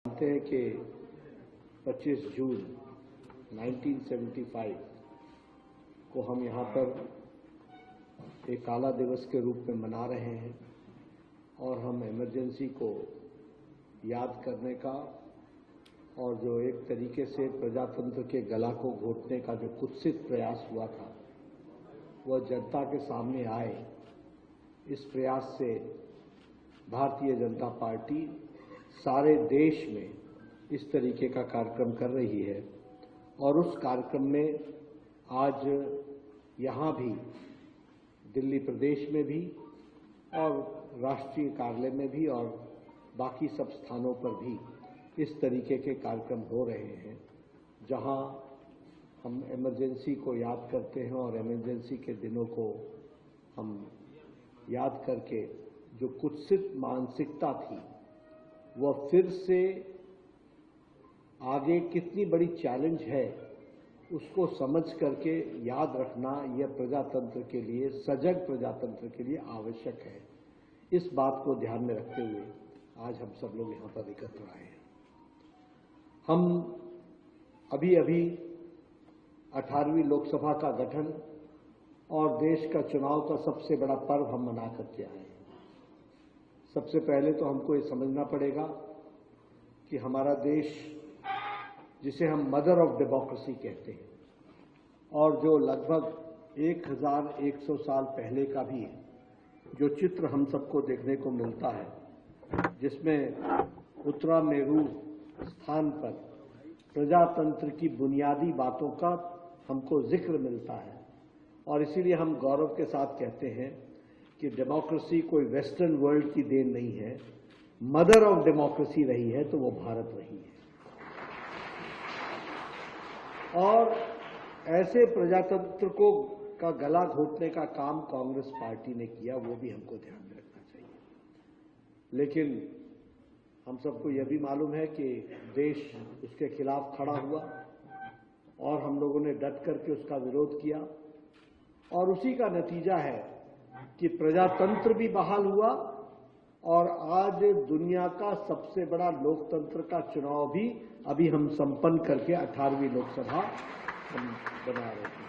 जानते हैं कि 25 जून 1975 को हम यहाँ पर एक काला दिवस के रूप में मना रहे हैं और हम इमरजेंसी को याद करने का और जो एक तरीके से प्रजातंत्र के गला को घोटने का जो कुत्सित प्रयास हुआ था वह जनता के सामने आए। इस प्रयास से भारतीय जनता पार्टी सारे देश में इस तरीके का कार्यक्रम कर रही है और उस कार्यक्रम में आज यहाँ भी दिल्ली प्रदेश में भी और राष्ट्रीय कार्यालय में भी और बाकी सब स्थानों पर भी इस तरीके के कार्यक्रम हो रहे हैं जहाँ हम इमरजेंसी को याद करते हैं और इमरजेंसी के दिनों को हम याद करके जो कुत्सित मानसिकता थी वह फिर से आगे कितनी बड़ी चैलेंज है उसको समझ करके याद रखना यह प्रजातंत्र के लिए, सजग प्रजातंत्र के लिए आवश्यक है। इस बात को ध्यान में रखते हुए आज हम सब लोग यहाँ पर एकत्र आए हैं। हम अभी 18वीं लोकसभा का गठन और देश का चुनाव का सबसे बड़ा पर्व हम मना करके आए हैं। सबसे पहले तो हमको ये समझना पड़ेगा कि हमारा देश, जिसे हम मदर ऑफ डेमोक्रेसी कहते हैं और जो लगभग 1100 साल पहले का भी जो चित्र हम सबको देखने को मिलता है, जिसमें उत्तरा मेरू स्थान पर प्रजातंत्र की बुनियादी बातों का हमको जिक्र मिलता है और इसीलिए हम गौरव के साथ कहते हैं कि डेमोक्रेसी कोई वेस्टर्न वर्ल्ड की देन नहीं है, मदर ऑफ डेमोक्रेसी रही है तो वो भारत रही है। और ऐसे प्रजातंत्र को का गला घोटने का काम कांग्रेस पार्टी ने किया, वो भी हमको ध्यान में रखना चाहिए। लेकिन हम सबको यह भी मालूम है कि देश उसके खिलाफ खड़ा हुआ और हम लोगों ने डट करके उसका विरोध किया और उसी का नतीजा है कि प्रजातंत्र भी बहाल हुआ और आज दुनिया का सबसे बड़ा लोकतंत्र का चुनाव भी अभी हम संपन्न करके 18वीं लोकसभा हम बना रहे हैं।